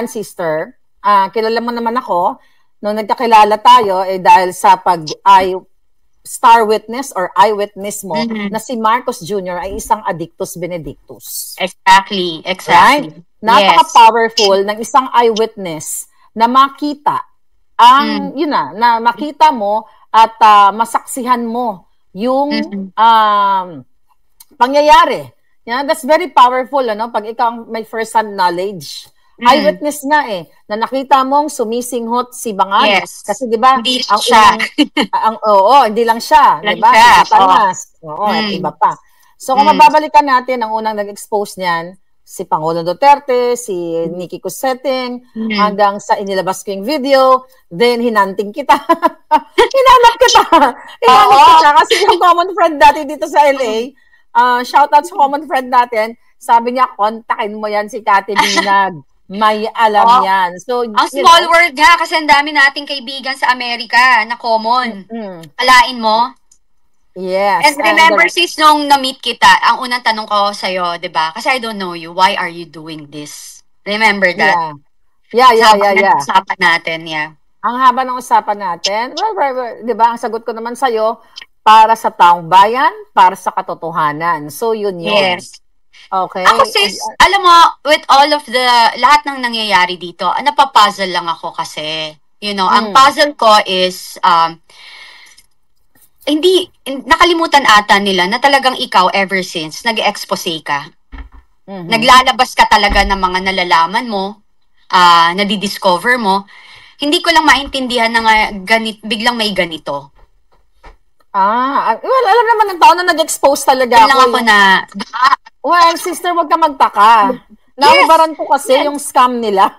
sister, kilala mo naman ako, nung nagkakilala tayo, dahil sa star witness or eyewitness mo, na si Marcos Jr. ay isang addictus benedictus. Exactly. Right? Yes. Napaka-powerful ng isang eyewitness na makita na makita mo at masaksihan mo yung pangyayari. Yeah, that's very powerful, ano? Pag ikaw may first-hand knowledge. Eyewitness nga na nakita mong sumisinghot si Bangag. Yes. Kasi 'di ba, Hindi lang siya. Hindi lang siya, 'di ba? Si Satanas. At iba pa. So kung mababalikan natin, ang unang nag-expose niyan, si Pangulong Duterte, si Nikki Cosseteng, hanggang sa inilabas ko yung video, then hinanting kita. Hinanap kita kasi yung common friend dati dito sa LA, shoutout sa common friend natin, sabi niya, kontakin mo yan si Kati Binag. May alam yan. So, ang small world nga, kasi ang dami nating kaibigan sa Amerika na common. Alain mo? Yes. And remember, sis, nung na-meet kita, ang unang tanong ko sa'yo, di ba? Kasi I don't know you, why are you doing this? Remember that? Yeah. Usapan natin, Ang haba ng usapan natin, well, di ba, ang sagot ko naman sa'yo, para sa taong bayan, para sa katotohanan. So, yun. Yes. Okay. Ako, sis, alam mo, with all of lahat ng nangyayari dito, napapuzzle lang ako kasi, ang puzzle ko is, hindi, nakalimutan ata nila na talagang ikaw ever since, nag-expose ka. Naglalabas ka talaga ng mga nalalaman mo, nadidiscover mo. Hindi ko lang maintindihan na biglang may ganito. Well, alam naman ng tao na nag-expose talaga ako na, well, sister, wag ka magtaka. Nahubaran ko kasi yung scam nila.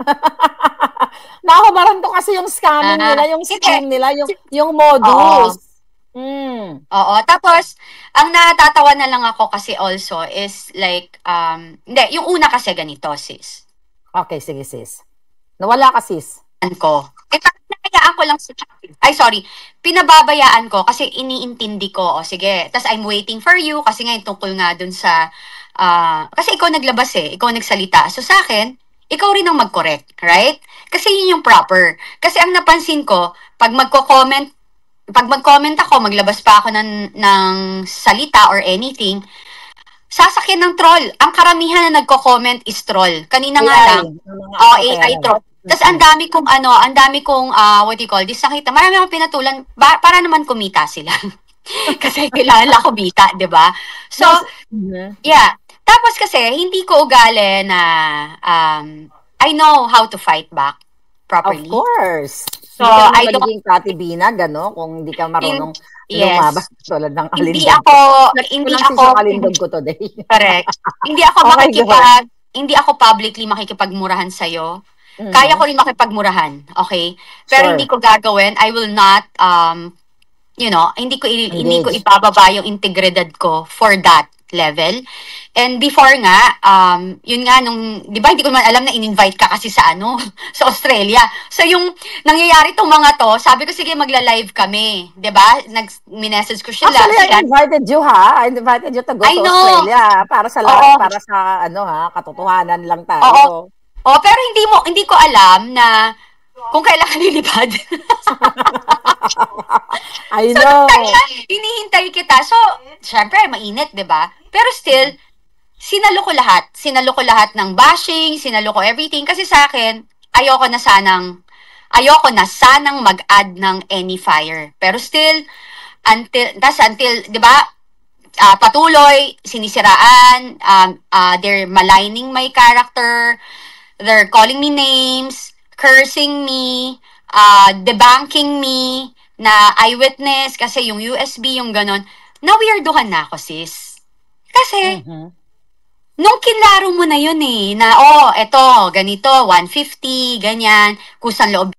Nahubaran ko kasi yung scamming nila, yung scam nila, yung modus. Oo. Tapos, ang natatawa na lang ako kasi also is like, hindi, yung una kasi ganito, sis. Okay, sige, sis. Nawala ka, sis. Pinabayaan ko lang pinababayaan ko kasi iniintindi ko, sige, tas I'm waiting for you kasi ngayon tungkol nga dun sa, kasi ikaw naglabas ikaw nagsalita. So sa akin, ikaw rin ang mag-correct, right? Kasi yun yung proper. Kasi ang napansin ko, pag mag-comment ako, maglabas pa ako ng salita or anything, sasakyan ng troll. Ang karamihan na nagko-comment is troll. Kanina nga lang, AI troll. Tapos ang dami kong what do you call this, nakita, marami akong pinatulan, para naman kumita sila. Kasi kailangan kumita, di ba? So, yeah. Tapos kasi, hindi ko ugali na, I know how to fight back properly. Of course. So, I don't magiging Kati Binag, kung hindi ka marunong lumabas tulad ng alindog. Hindi ako alindog ko today. Correct. Hindi ako publicly makikipagmurahan sa'yo. Kaya ko rin makipagmurahan, okay? Pero hindi ko gagawin. I will not, hindi ko ibababa yung integridad ko for that level. And before nga, yun nga di ba, hindi ko naman alam na in-invite ka kasi sa sa Australia. So yung nangyayari tong mga to, sabi ko sige magla-live kami, 'di ba? Nag-message ko siya. Actually, I invited you I invited you to go to Australia para sa katotohanan lang tayo. Pero hindi ko alam na kung kailan ka lilipad. I know. So, hinihintay kita. So, syempre, mainit, 'di ba? Pero still, sinalo ko lahat ng bashing, sinalo ko everything. Kasi sa akin, ayoko na sanang mag-add ng any fire. Pero still, until, di ba, patuloy, sinisiraan, they're maligning my character, they're calling me names, cursing me, debunking me, na eyewitness, kasi yung USB, yung ganon. Na-weirdohan na ako, sis. Kasi, nung kinlaro mo na yun na, eto, ganito, 150, ganyan, kusang loob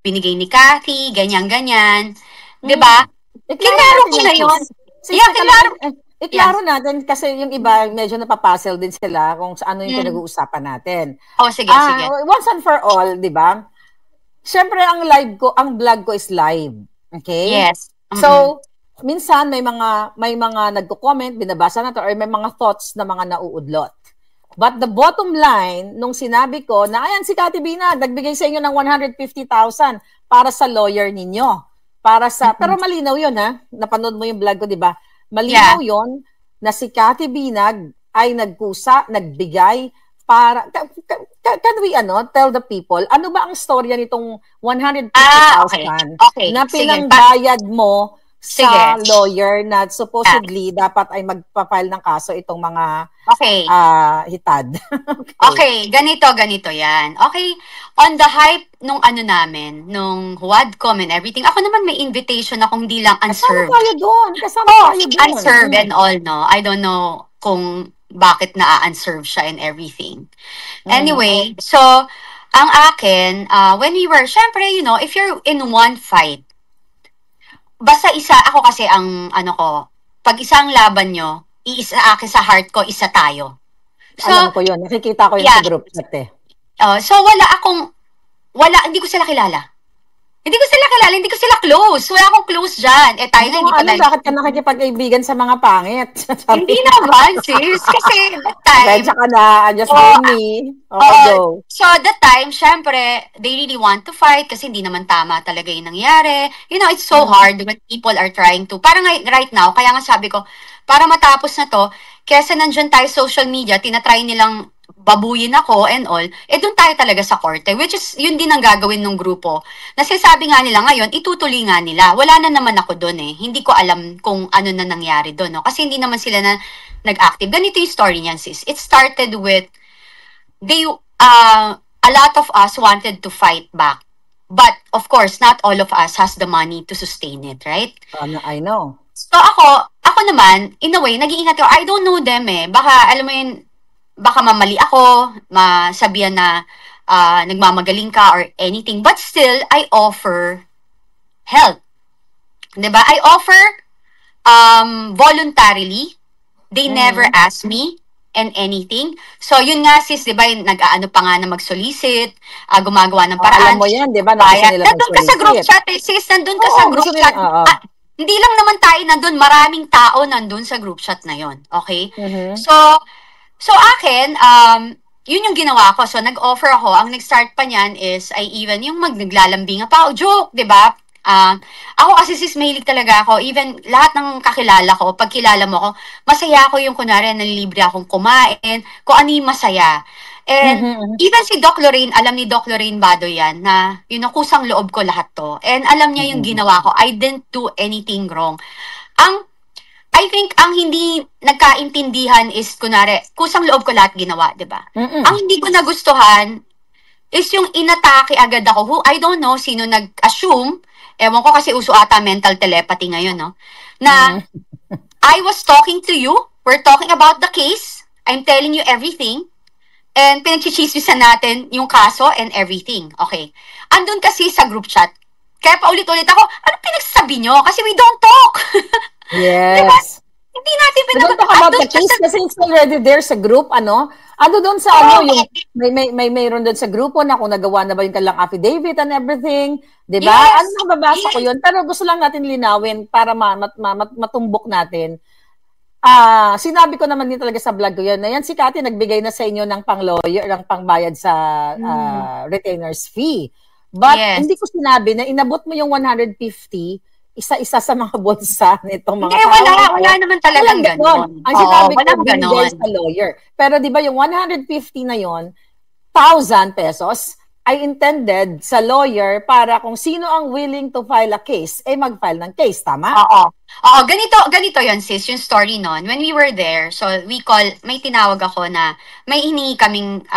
binigay ni Kathy, ganyan-ganyan. Diba? Kinaro ko na yun. Iklaro natin kasi yung iba medyo napapuzzle din sila kung ano yung pinag-uusapan natin. Sige. Once and for all, di ba? Siyempre, ang vlog ko is live. Okay? Yes. So, minsan may mga nagko-comment, binabasa na to, or may mga thoughts na mga nauudlot. But the bottom line, nung sinabi ko na, ayan si Cathy Binag, nagbigay sa inyo ng 150,000 para sa lawyer ninyo. Pero malinaw yun ha, napanood mo yung vlog ko, di ba? Malinaw yun na si Cathy Binag ay nagbigay para, can we tell the people, ano ba ang storya nitong 150,000 na pinangbayad mo sa lawyer na supposedly dapat ay magpa-file ng kaso itong mga hitad. Okay, ganito yan. Okay, on the hype nung nung Huadcom and everything, ako naman may invitation akong hindi lang unserved. Kasama tayo doon. Unserved and all, no? I don't know kung bakit na-unserve siya and everything. Anyway, so, ang akin, when we were, syempre, if you're in one fight, basta ako kasi ang, pag isang laban nyo, akin sa heart ko, isa tayo. So, alam ko yun, nakikita ko yun sa group chat eh. So, hindi ko sila kilala. Hindi ko sila close. Wala akong close dyan. Tayo na, hindi pa na. Bakit ka nakikipag-kaibigan sa mga pangit? Hindi naman, sis. Kasi that time. Medyo ka na, just me. Go. So, that time, syempre, they really want to fight kasi hindi naman tama talaga yung nangyari. It's so hard when people are trying to. Parang right now, kaya nga sabi ko, para matapos na to, kesa nandyan tayo social media, tinatry nilang babuyin ako and all, doon tayo talaga sa korte, which is, yun din ang gagawin ng grupo. Nasasabi nga nila ngayon, itutuloy nga nila. Wala na naman ako doon eh. Hindi ko alam kung ano na nangyari doon, no? Kasi hindi naman sila nag-active. Ganito yung story niyan, sis. It started with, a lot of us wanted to fight back. But, of course, not all of us has the money to sustain it, right? I know. So, ako naman, in a way, nag-iingat ako. I don't know them eh. Baka, alam mo yun, baka mamali ako, masabihan na nagmamagaling ka or anything. But still, I offer help. Diba? I offer voluntarily. They never ask me and anything. So, yun nga sis, diba, nag-aano pa nga na mag-solicit, gumagawa ng paraan. Alam mo yan, diba? Nandun ka sa group chat eh, sis. Nandun ka sa group chat. Hindi lang naman tayo nandun. Maraming tao nandun sa group chat na yon. Okay? So akin, yun yung ginawa ko. So, nag-offer ako. Ang nag-start pa niyan is, even yung naglalambing pa. Joke, di ba? Ako kasi sis, mahilig talaga ako. Even lahat ng kakilala ko, pag kilala mo ako, masaya ako yung kunwari, nalilibre akong kumain, kung ano yung masaya. And even si Doc Lorraine, alam ni Doc Lorraine Bado yan, na yun, kusang loob ko lahat to. And alam niya yung ginawa ko. I didn't do anything wrong. I think ang hindi nagkaintindihan is, kunwari, kusang loob ko lahat ginawa, di ba? Ang hindi ko nagustuhan is yung inatake agad ako, who I don't know sino nag-assume, ewan ko kasi uso ata mental telepathy ngayon, no? Na I was talking to you, we're talking about the case, I'm telling you everything, and pinagchichismisan natin yung kaso and everything. Okay. Andun kasi sa group chat, kaya paulit-ulit ako, ano pinagsasabi nyo? Kasi we don't talk. Yes. Diba? Hindi natin pinag-talk about the case kasi it's already there sa group, ano doon sa yung mayroon doon sa grupo na kung nagawa na ba yung kanilang affidavit and everything, 'di ba? Yes. Nababasa ko 'yun, pero gusto lang natin linawin para matumbok natin. Sinabi ko naman din talaga sa vlog ko 'yan. Na yan si Cathy nagbigay na sa inyo ng pang-lawyer, ng pangbayad sa retainer's fee. But hindi ko sinabi na inabot mo yung 150 isa-isa sa mga bulsa nitong mga tao. Wala naman talagang gano'n. Ang sinabi ko, binigay sa lawyer. Pero di ba yung 150 na yon, 1,000 pesos, ay intended sa lawyer para kung sino ang willing to file a case, mag-file ng case. Tama? Oo, ganito yon sis, yung story nun. When we were there, so may tinawag ako na, may hiningi kaming,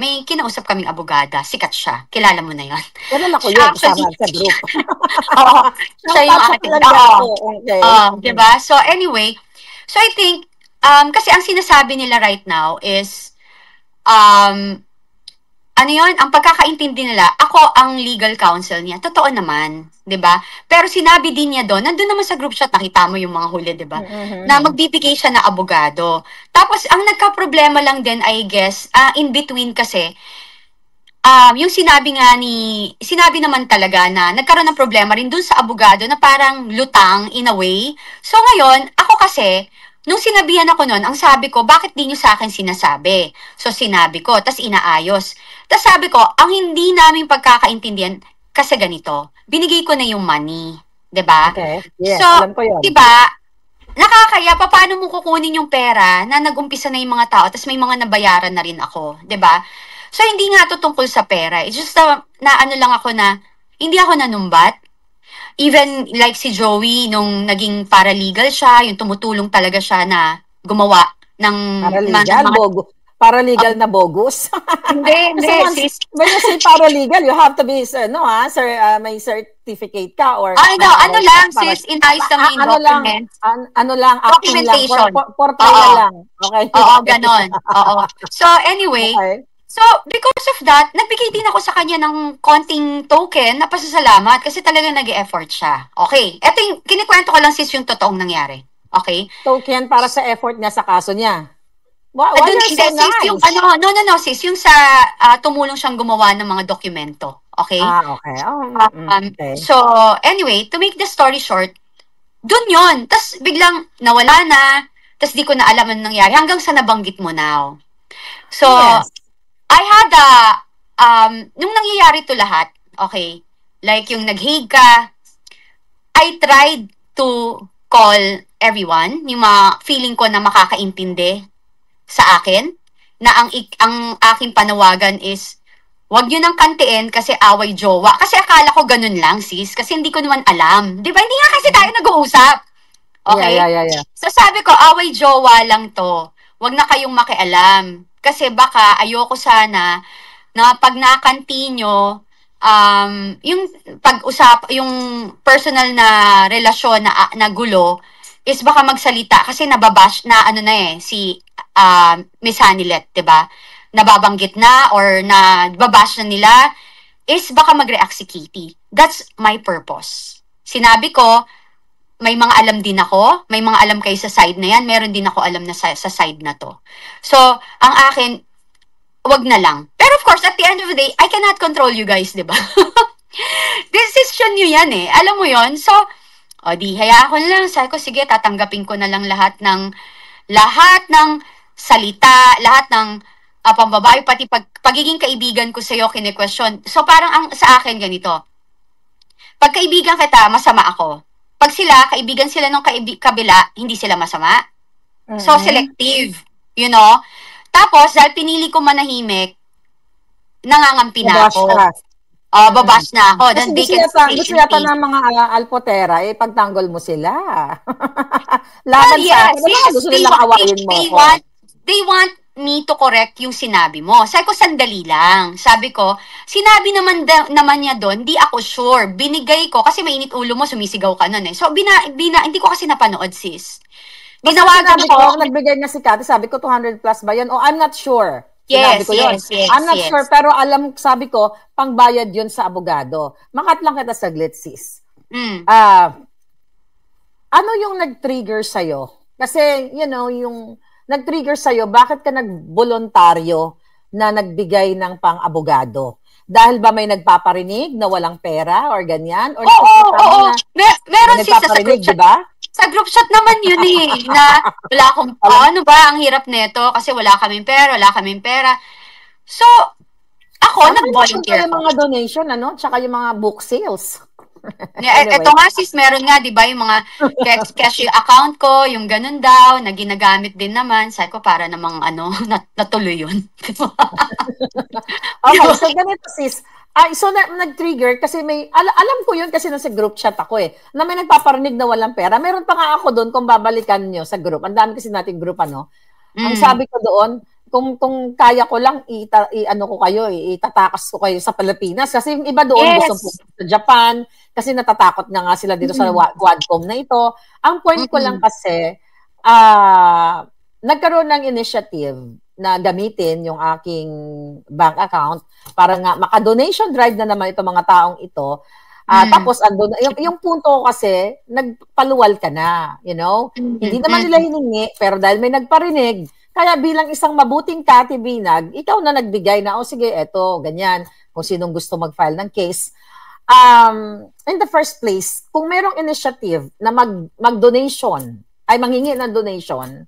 may kinausap kaming abogada, sikat siya. Kilala mo na yon. Kilala ko yun, kasama sa group. Siya yung ating. Diba? So anyway, so I think, kasi ang sinasabi nila right now is, ano yun, ang pagkakaintindi nila, ako ang legal counsel niya. Totoo naman, 'di ba? Pero sinabi din niya doon, nandun naman sa group chat, nakita mo yung mga huli, 'di ba? Na magbibigay siya na abogado. Tapos ang nagka-problema lang din, I guess, in between kasi, yung sinabi naman talaga na nagkaroon ng problema rin dun sa abogado na parang lutang in a way. So ngayon, ako kasi, nung sinabihan ako nun, ang sabi ko, bakit di nyo sa akin sinasabi? So sinabi ko, tas inaayos. Tas sabi ko, ang hindi namin pagkakaintindihan, kasi ganito, binigay ko na yung money. 'Di ba? Okay. Yes, so, alam ko yun. 'di ba? Nakakaya, paano mo kukunin yung pera na nag-umpisa na yung mga tao, tas may mga nabayaran na rin ako, 'di ba? So, hindi nga to tungkol sa pera. It's just na ano lang ako na, hindi ako nanumbat. Even like si Joey, nung naging paralegal siya, yung tumutulong talaga siya na gumawa ng paralegal na bogus. Hindi, sis. When you say paralegal, you have to be, may certificate ka or... ano lang, sis, inayos kami yung documents. Ano lang, documentation. Portrayal lang. Okay. Oo, ganon. Oo. So, anyway, so, because of that, nagbigay din ako sa kanya ng konting token na pasasalamat kasi talaga nag-e-effort siya. Okay. Ito yung, kinikwento ko lang sis yung totoong nangyari. Okay? Token para sa effort niya sa kaso niya. Why are so sis, nice? Yung, sis, yung sa tumulong siyang gumawa ng mga dokumento. Okay? Okay. Okay. So, anyway, to make the story short, dun yun. Tapos biglang nawala na, tapos di ko na alam anong nangyari hanggang sa nabanggit mo now. So, yes. I had nung nangyayari to lahat, okay, like yung nag-Hague ka, I tried to call everyone, yung mga feeling ko na makakaintindi sa akin, na ang aking panawagan is, wag yun ang kantiin kasi away jowa. Kasi akala ko ganun lang, sis, kasi hindi ko naman alam. Di ba? Hindi nga kasi tayo nag-uusap. Okay? Yeah. So sabi ko, away jowa lang to. Wag na kayong makialam. Kasi baka ayoko sana na pag nakanti nyo, yung pag-usap, yung personal na relasyon na gulo, is baka magsalita kasi nababash na si Miss Hanilet, 'di ba? Nababanggit na or nababash na nila, is baka mag-react si Kitty. That's my purpose. Sinabi ko, may mga alam din ako, may mga alam kayo sa side na yan, meron din ako alam na sa side na to. So, ang akin, wag na lang. Pero of course, at the end of the day, I cannot control you guys, di ba? Decision nyo yan eh. Alam mo yon. So, di, hayaan ko na lang. Sabi ko, sige, tatanggapin ko na lang lahat ng salita, lahat ng pambabae, pati pagiging kaibigan ko sa'yo, kine-question. So, parang sa akin ganito, pag kaibigan kita, masama ako. Pag kaibigan sila ng kabila, hindi sila masama. So, selective. You know? Tapos, dahil pinili ko manahimik, nangangampi na ako. Babash na ako. Kasi gusto yata ng mga alpotera, pagtanggol mo sila. Laban sa akin. Gusto nilang awayin mo ako. They want me to correct yung sinabi mo. Sabi ko, sandali lang. Sabi ko, sinabi naman niya doon, di ako sure. Binigay ko, kasi mainit ulo mo, sumisigaw ka nun eh. So, hindi ko kasi napanood, sis. Ginawagan ko, nagbigay na si Cathy, sabi ko, 200 plus ba yun? I'm not sure. Yes. I'm not sure, pero sabi ko, pangbayad yun sa abogado. Makat lang kita saglit, sis. Ano yung nag-trigger sa'yo? Kasi, yung nag-trigger sa'yo, bakit ka nag-voluntaryo na nagbigay ng pang-abogado? Dahil ba may nagpaparinig na walang pera or ganyan? Or oo. Meron sis sa group chat. Diba? Sa group chat naman yun na wala akong, ano ba, ang hirap nito kasi wala kaming pera. So, ako, nag-volunteer yung mga donation, tsaka yung mga book sales. Anyway. Ito nga sis, meron nga, di ba, yung mga cash account ko, yung ganun daw, na ginagamit din naman. Sabi ko, para namang, natuloy yun. Okay, so ganito sis. So nag-trigger kasi alam ko yun kasi nasa group chat ako na may nagpaparinig na walang pera. Meron pa nga ako doon kung babalikan nyo sa group. Ang dami kasi nating group, Ang sabi ko doon, kung kaya ko lang, itatakas ko kayo sa Pilipinas. Kasi yung iba doon gusto pumunta sa Japan, kasi natatakot na nga sila dito sa Quadcom na ito. Ang point ko lang kasi, nagkaroon ng initiative na gamitin yung aking bank account para nga maka-donation drive na naman itong mga taong ito. Tapos andun, yung punto ko kasi, nagpaluwal ka na, you know? Hindi naman nila hiningi, pero dahil may nagparinig, kaya bilang isang mabuting Kati Binag, ikaw na nagbigay na, sige, eto, ganyan, kung sinong gusto mag-file ng case. In the first place, kung merong initiative na mag-donation, ay manghingi ng donation,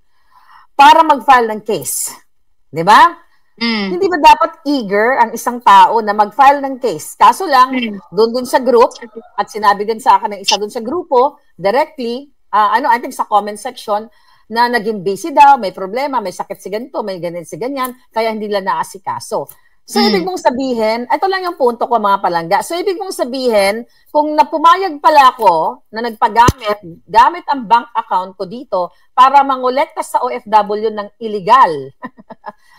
para mag-file ng case, di ba? Hindi ba dapat eager ang isang tao na mag-file ng case? Kaso lang, doon sa group, at sinabi din sa akin ng isa doon sa grupo, directly, I think sa comment section, na naging busy daw, may problema, may sakit si ganito, may ganyan si ganyan, kaya hindi lang naasikaso. So, ibig mong sabihin, ito lang yung punto ko mga palangga. So, ibig mong sabihin, kung napumayag pala ako na gamit ang bank account ko dito para mangolekta sa OFW ng illegal.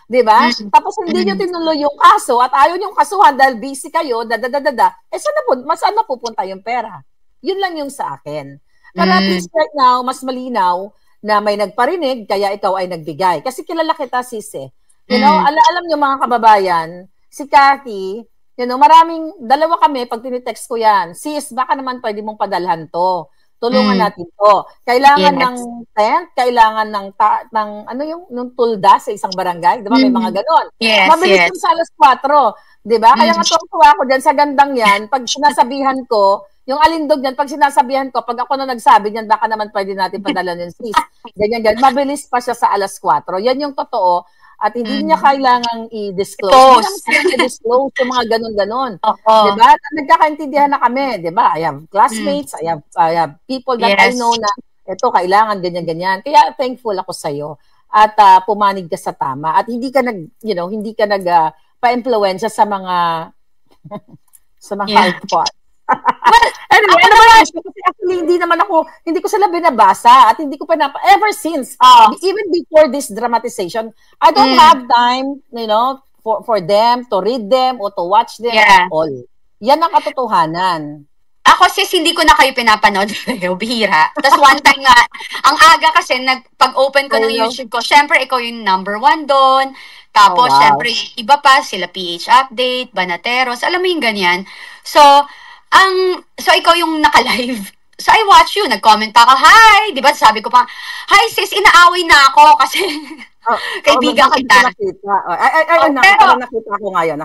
Diba? Tapos hindi nyo tinuloy yung kaso at ayaw yung kasuhan dahil busy kayo, saan na pupunta yung pera? Yun lang yung sa akin. Pero at least right now, mas malinaw na may nagparinig, kaya ikaw ay nagbigay. Kasi kilala kita, sis eh. You know, alam nyo mga kababayan, si Cathy, you know, dalawa kami, pag tinitext ko yan, sis, baka naman pwede mong padalhan to. Tulungan natin to. Kailangan ng tent, kailangan ng tulda sa isang barangay. Di ba? May mga ganon. Mabilis yung sa alas 4. Di ba? Kaya nga tuwa ako dyan sa gandang yan, pag sinasabihan ko, yung alindog yan, pag sinasabihan ko, pag ako na nagsabi niyan, baka naman pwede natin padala yung sis. Ganyan. Mabilis pa siya sa alas 4. Yan yung totoo. At hindi niya kailangang i-disclose. Hindi naman i-disclose yung mga ganon-ganon. Diba? Nagkakaintindihan na kami. Diba? I have classmates, I have people that I know na ito, kailangan, ganyan-ganyan. Kaya thankful ako sa'yo. At pumanig ka sa tama. At hindi ka pa-influensya sa mga health pot. Anyway, actually, hindi ko sila binabasa at hindi ko ever since, even before this dramatization, I don't have time, you know, for them, to read them, or to watch them at all. Yan ang katotohanan. Ako sis, hindi ko na kayo pinapanood. Bihira. Tapos one time nga, ang aga kasi, pag-open ko ng YouTube ko, syempre, ikaw yung number 1 doon. Tapos, syempre, iba pa, sila PH Update, Banateros, alam mo yung ganyan. So ikaw yung naka-live. So I watch you, nag-comment pa ako, hi! Di ba sabi ko pa, hi sis, inaaway na ako kasi kaibigan kita. Nakita ko ngayon.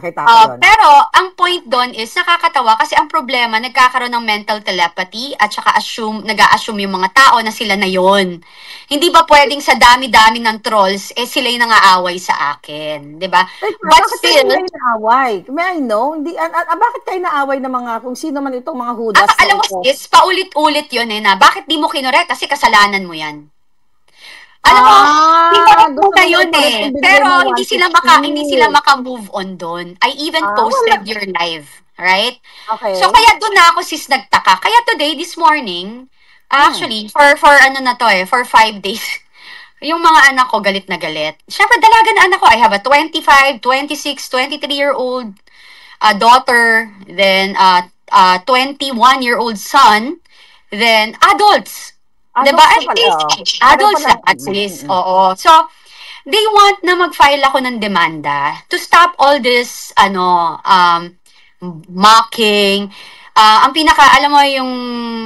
Pero ang point doon is, nakakatawa kasi ang problema, nagkakaroon ng mental telepathy at saka nag-a-assume yung mga tao na sila na yon. Hindi ba pwedeng sa dami-dami ng trolls, sila yung nangaaway sa akin. Di ba? But still, kayo naaway? May I know? Bakit kayo naaway ng mga, kung sino man itong mga hudas? Alam mo sis, paulit-ulit yun na, bakit di mo kinorek? Kasi kasalanan mo yan. Alam mo, hindi na yun pero hindi sila maka-move on doon. I even posted your live, right? Okay. So kaya doon na ako sis nagtaka. Kaya today, this morning, actually, for 5 days, yung mga anak ko galit na galit. Siyempre, dalaga na anak ko. I have a 25, 26, 23-year-old daughter, then 21-year-old son, then adults. Diba? Adults at least. Oo. So, they want na mag-file ako ng demanda to stop all this, mocking. Ang alam mo yung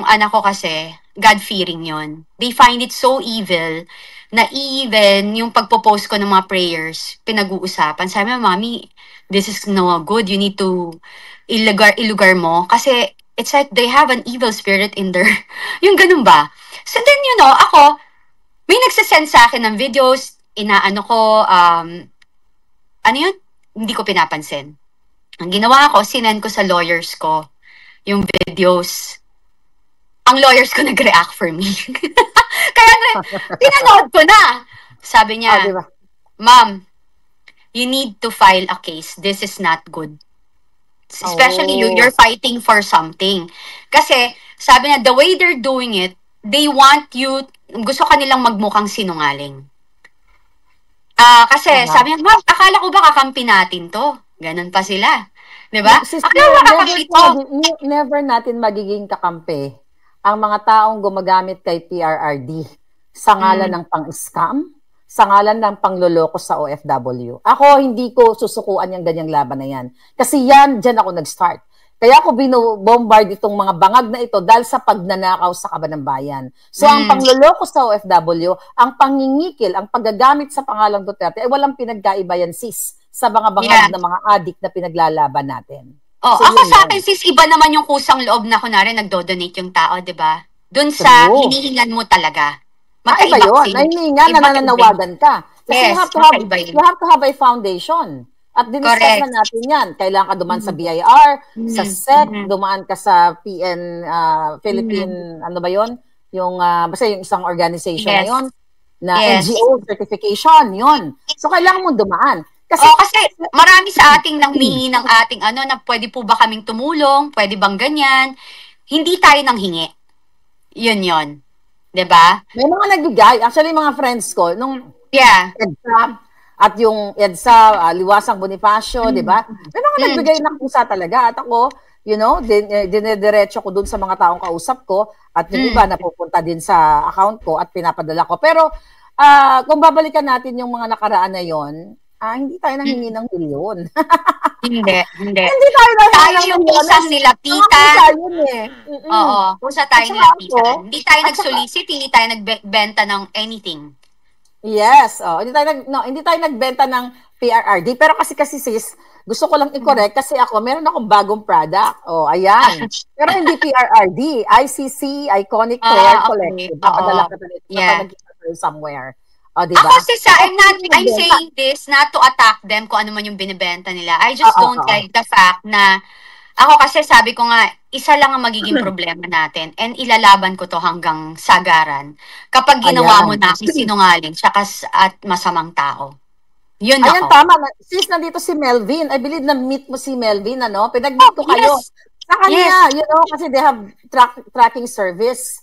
anak ko kasi, God-fearing yon. They find it so evil na even yung pagpo-post ko ng mga prayers, pinag-uusapan. Sabi mo, Mami, this is no good. You need to ilugar mo. Kasi, it's like they have an evil spirit in there. Yung ganun ba? So then, you know, ako, may nagsasend sa akin ng videos, ano yun? Hindi ko pinapansin. Ang ginawa ko, sinend ko sa lawyers ko yung videos. Ang lawyers ko nag-react for me. Kaya, pinanood ko na. Sabi niya, diba? Ma'am, you need to file a case. This is not good. Especially you're fighting for something. Kasi, sabi niya, the way they're doing it, they want you, gusto kanilang magmukhang sinungaling. Kasi sabi niya, Ma'am, akala ko ba kakampi natin to? Ganon pa sila. Diba? Never natin magiging kakampi ang mga taong gumagamit kay PRRD sa ngalan ng pang-scam, sa ngalan ng pangloloko sa OFW. Ako, hindi ko susukuan yung ganyang laban na yan. Kasi dyan ako nag-start. Kaya ako binobombard itong mga bangag na ito dahil sa pagnanakaw sa kaban ng bayan. So, ang pangloloko sa OFW, ang pangingikil, ang paggagamit sa pangalang Duterte, ay walang pinagkaiba yan, sis, sa mga bangag na mga adik na pinaglalaban natin. Oh, so, ako sa akin, sis, iba naman yung kusang loob na kunwari nagdo-donate yung tao, di ba? Doon sa hinihingan mo talaga. Iba yun. Hinihingan na nananawagan ka. Kasi you have to have a foundation. At diniscuss na natin yan. Kailangan ka dumaan sa BIR, sa SEC, dumaan ka sa PN, Philippine, ano ba yun? Yung, basta yung isang organization na yun, na NGO certification, yun. So, kailangan mo dumaan. Kasi marami sa ating nangmingi ng ating na pwede po ba kaming tumulong, pwede bang ganyan. Hindi tayo nang hingi. Yun. Diba? May mga nagbigay. Actually, mga friends ko, nung at yung EDSA, Liwasang Bonifacio, di ba? May mga nagbigay ng pusa talaga. At ako, dinediretso ko dun sa mga taong kausap ko at yung iba napupunta din sa account ko at pinapadala ko. Pero kung babalikan natin yung mga nakaraan na yon, hindi tayo nanghingi ng milyon. Hindi. Hindi tayo nanghingi yung pusang nilapitan. Oo, pusa tayo nilapitan. Hindi tayo nag-solicit, hindi tayo nagbenta ng anything. Yes, hindi tayo nagbenta ng PRRD, pero kasi sis, gusto ko lang i-correct kasi meron akong bagong product. Ayan. Pero hindi PRRD, ICC, Iconic Prayer Collective. Papadala ka nito somewhere. Diba? Ako I'm saying this not to attack them kung ano man yung binibenta nila. I just don't like the fact na ako kasi sabi ko nga, isa lang ang magiging problema natin and ilalaban ko to hanggang sagaran kapag ginawa mo na sinungaling at masamang tao. Yun ako. Ayan, tama. Sis, nandito si Melvin. I believe na-meet mo si Melvin, Pinag-meet ko kayo. Sa kanya, kasi they have tracking service.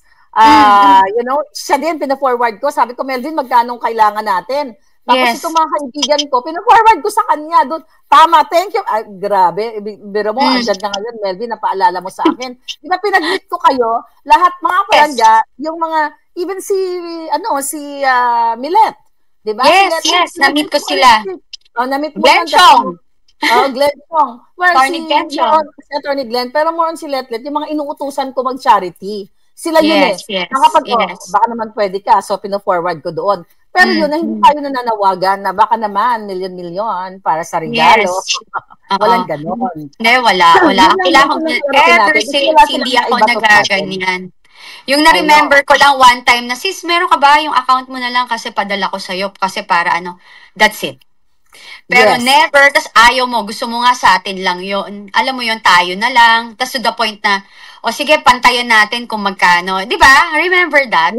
Siya din, pina-forward ko. Sabi ko, Melvin, magkano kailangan natin? Tapos itong mga kaibigan ko, pina-forward ko sa kanya doon. Tama, thank you. Ay, grabe. Biro mo, andyan na ngayon, Melvin, napaalala mo sa akin. Di ba pinag-meet ko kayo, lahat mga palangga, yung mga, even si Milet. Di ba? Yes, na-meet ko sila. Na-meet mo Glenn Chong. Glenn Chong. Attorney Glenn Chong. Si Attorney Glenn, pero more on si Letlet, yung mga inuutusan ko mag-charity. Sila yun baka naman pwede ka, so pino-forward ko doon. Pero yun, hindi tayo nananawagan na baka naman milyon-milyon para sa regalo. Walang ganon. Hindi, wala. Kailangan ever since hindi ako nagaganyan. Yung na-remember ko lang one time na, sis, meron ka ba yung account mo na lang kasi padala ko sa'yo kasi para that's it. Pero never, tas ayaw mo, gusto mo nga sa atin lang yun. Alam mo yun, tayo na lang. Tas to the point na, sige, pantayan natin kung magkano. Di ba? Remember that?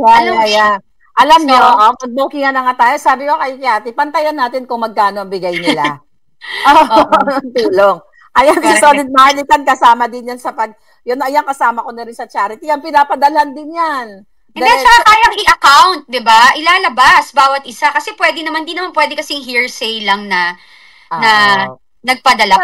Alam nyo, pag-bookingan na nga tayo, sabi ko kay Kiati, pantayan natin kung magkano ang bigay nila. Tulong. Ayan, si Solid Marlitan, kasama din yan sa ayan, kasama ko na rin sa charity. Yan, pinapadalhan din yan. Hindi siya kayang i-account, di ba? Ilalabas bawat isa. Kasi di naman pwede kasing hearsay lang na nagpadala.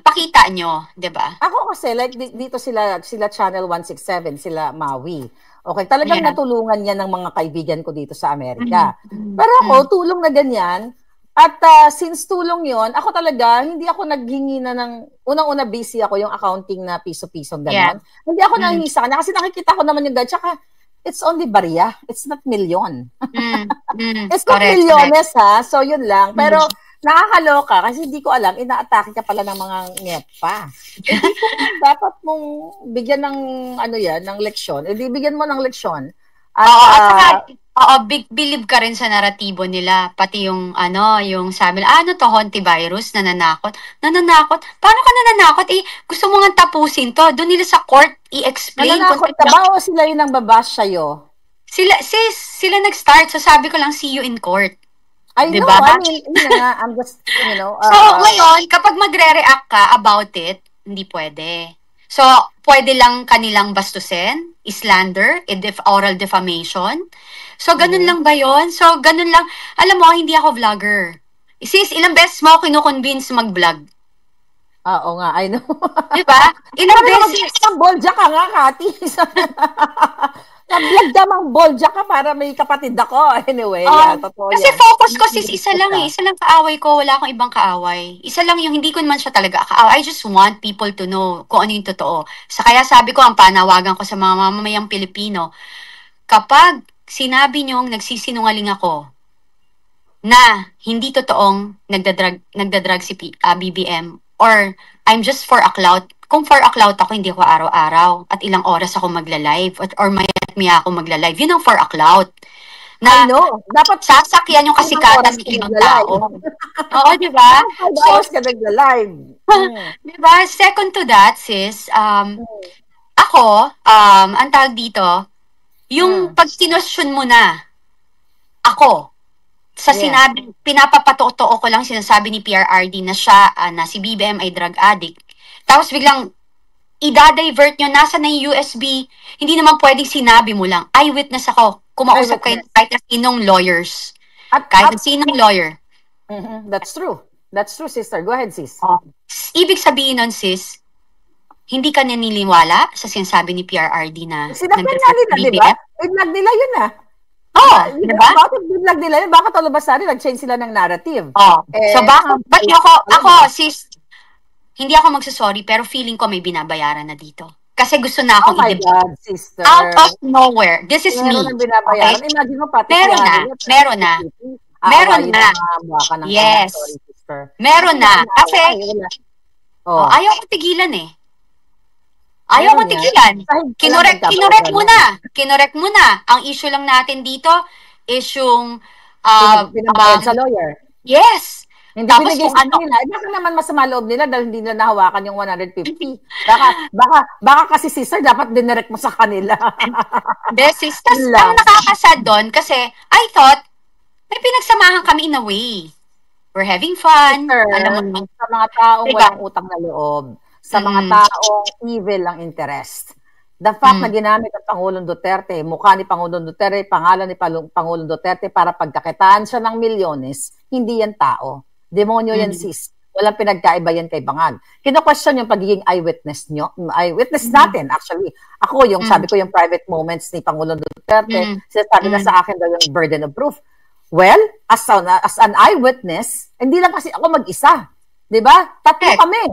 Pakita nyo, di ba? Ako kasi, like dito sila Channel 167, sila Maui. Okay, talagang natulungan yan ng mga kaibigan ko dito sa Amerika. Pero ako, tulong na ganyan. At since tulong yon, ako talaga, hindi ako naghingi na unang-una busy ako yung accounting na piso-piso, gano'n. Hindi ako nanghingi sa kanya kasi nakikita ko naman yung gano'n. Tsaka, it's only barya. It's not million. It's not milyones, ha? So, yun lang. Pero, nakakaloka kasi hindi ko alam, inaatake ka pala ng mga ngepa. Dapat mong bigyan ng, ng leksyon. Bigyan mo ng leksyon. Believe ka rin sa naratibo nila. Pati yung, yung sabi, to, hantivirus, nananakot. Paano ka nananakot? Gusto mo nga tapusin to. Doon nila sa court, i-explain. Nananakot ka ba o sila yung nang babash sa'yo? Sila nag-start. So, sabi ko lang, see you in court. I know, diba? I'm just, so, ngayon, kapag magre-react ka about it, hindi pwede. So, pwede lang kanilang bastusin, slander, oral defamation. So, ganun lang ba yun? So, ganun lang. Alam mo, hindi ako vlogger. Sis, ilang beses mo ako kinukonvince mag-vlog? Oo nga, I know. Diba? Ilang beses. Bolja ka nga, Kati. Nagdamang bolja ka para may kapatid ako. Anyway, totoo kasi yan. focus ko sis, isa lang kaaway ko, wala akong ibang kaaway. Isa lang yung hindi ko naman siya talaga kaaway. I just want people to know kung ano yung totoo. Kaya sabi ko, ang panawagan ko sa mga mamamayang Pilipino, kapag sinabi niyong nagsisinungaling ako na hindi totoong nagdadrag si BBM or I'm just for a clout. Kung for a clout ako, hindi ako araw-araw at ilang oras ako magla-live or maya ako magla-live. Yun ang for a clout. Na dapat sasakyan yung kasikatan ng ibang tao. Oo, di ba? 5 hours ka nagla-live. Di ba? Second to that, sis, ako, ang tawag dito, yung pag sinusyon mo na ako, sa sinabi, pinapapatotoo ko lang sinasabi ni PRRD na siya, na si BBM ay drug addict. Tapos biglang, i-divert nyo, nasa na yung USB, hindi naman pwedeng sinabi mo lang, eyewitness ako, kumausap kayo kahit na sinong lawyers. Kahit na sinong lawyer. That's true. That's true, sister. Go ahead, sis. Ibig sabihin nun, sis, hindi ka naniniwala sa sinasabi ni PRRD na sinakyan nga nila, di ba? Iblag nila yun di ba? Bakit iblag nila yun? Baka talabasari, nag-change sila ng narrative. So bakit ako, sis, hindi ako magsasorry, pero feeling ko may binabayaran na dito. Kasi gusto na akong my God, sister. Out of nowhere. This is me. Meron binabayaran. Okay? Imagine mo, pati Meron na. Yes. Sorry, sister. Meron na. Kasi, ayaw ko tigilan eh. Ayaw ko tigilan. Kinorek mo na. Ang issue lang natin dito is yung pinabayad sa lawyer. Yes. Hindi binigay sa nila. Baka naman masama loob nila dahil hindi nila nahawakan yung 150. Baka kasi sister, dapat dinirect mo sa kanila. Sis, ang nakakasad doon kasi I thought, may pinagsamahan kami in a way. We're having fun. Sister, sa mga taong walang utang na loob, sa mga taong evil ang interest. The fact na ginamit ang Pangulong Duterte, mukha ni Pangulong Duterte, pangalan ni Pangulong Duterte para pagkakitaan siya ng milyones, hindi yan tao. Demonyo yan, sis. Walang pinagkaiba yan kay Bangag. Kino-question yung pagiging eyewitness nyo. Eyewitness natin, actually. Ako, yung sabi ko yung private moments ni Pangulong Duterte, sinasabi na sa akin daw yung burden of proof. Well, as an eyewitness, hindi lang kasi ako mag-isa. Diba? Tatlo kami.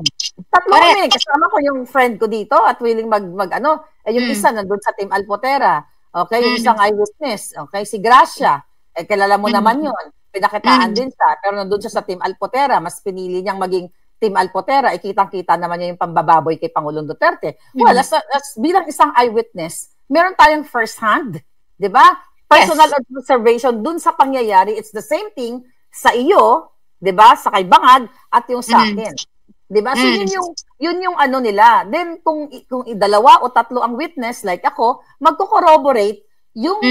Kasama ko yung friend ko dito at willing yung isa nandun sa Team Alpotera. Okay? Yung isang eyewitness. Okay? Si Gracia. Kilala mo naman yun. Pinakitaan din siya. Pero nandun siya sa Team Alpotera. Mas pinili niyang maging Team Alpotera. Kitang-kita naman niya yung pambababoy kay Pangulong Duterte. Well, as bilang isang eyewitness, meron tayong first hand. Diba? Personal observation dun sa pangyayari. It's the same thing sa iyo, 'di ba? Sa kay Bangag at yung sa akin. 'Di ba? So yun yung ano nila. Then kung dalawa o tatlo ang witness like ako, magko-corroborate yung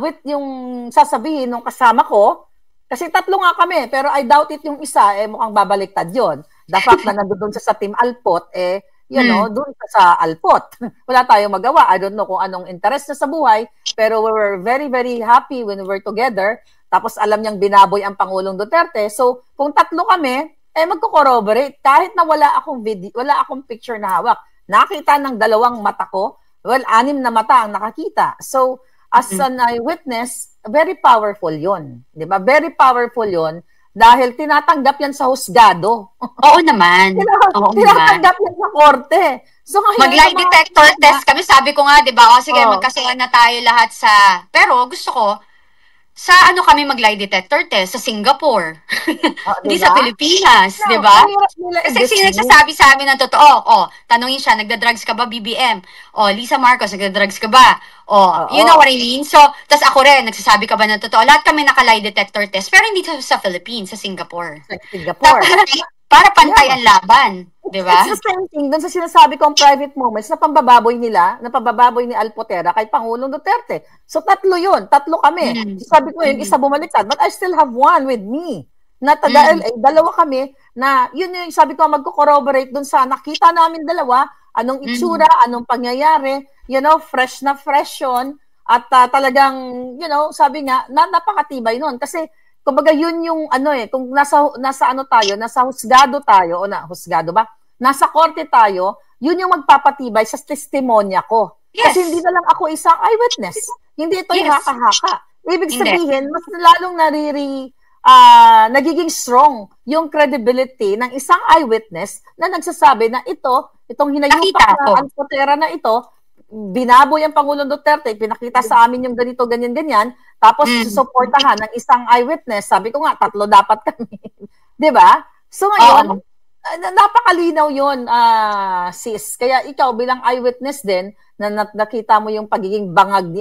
with yung sasabihin ng kasama ko. Kasi tatlo nga kami, pero I doubt it yung isa mukhang babaliktad yon. The fact na nandoon sa Team Alpot doon sa Alpot. Wala tayong magawa. I don't know kung anong interest na sa buhay, pero we were very, very happy when we were together. Tapos alam niyang binaboy ang Pangulong Duterte. So, kung tatlo kami, magko-corroborate. Kahit na wala akong picture na hawak. Nakita ng dalawang mata ko. Well, 6 na mata ang nakakita. So, as an eyewitness, very powerful yon. Di ba? Very powerful yon. Dahil tinatanggap yan sa husgado. Oo naman. Tinatanggap yan sa korte. So, mag-lie detector test kami. Sabi ko nga, di ba? Sige, magkasaya na tayo lahat sa... Pero gusto ko, sa kami mag-lie detector test? Sa Singapore. Hindi sa Pilipinas, di ba? Kasi sino nagsasabi sa amin ng totoo? Tanungin siya, nagda-drugs ka ba, BBM? Lisa Marcos, nagda-drugs ka ba? You know what I mean? So, tas ako rin, nagsasabi ka ba ng totoo? Lahat kami naka-lie detector test, pero hindi sa Philippines, sa Singapore. Para pantay ang laban, di ba? It's the same thing dun sa sinasabi kong private moments na pambababoy ni Alpotera kay Pangulong Duterte. So, tatlo kami. Sabi ko yung isa bumaliktad, but I still have one with me. Dalawa kami na yun yung sabi ko magko-corroborate dun sa nakita namin dalawa, anong itsura, anong pangyayari, fresh na fresh yun. At talagang, sabi nga, napakatibay nun. Kasi, kumbaga yun yung kung nasa husgado tayo, husgado ba? Nasa korte tayo, yun yung magpapatibay sa testimonya ko. Kasi hindi na lang ako isang eyewitness. Hindi ito haka-haka. Ibig sabihin, mas lalong nagiging strong yung credibility ng isang eyewitness na nagsasabi na itong hinayupak na alpotera na ito, binaboy ang Pangulong Duterte, pinakita sa amin yung ganito, ganyan-ganyan, tapos susuportahan ng isang eyewitness. Sabi ko nga, 3 dapat kami. Diba? So ngayon, napakalinaw yun, sis. Kaya ikaw bilang eyewitness din, na nakita mo yung pagiging bangag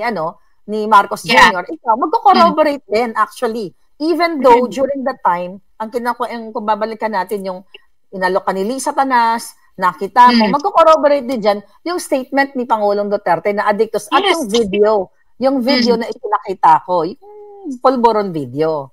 ni Marcos Jr., ikaw, magko-corroborate din actually. Even though during that time, kung babalikan natin yung inalok ka ni Lisa Tanas, nakita mo, magko-corroborate din dyan yung statement ni Pangulong Duterte na addictus at yung video na ipinakita ko, yung Polvoron video.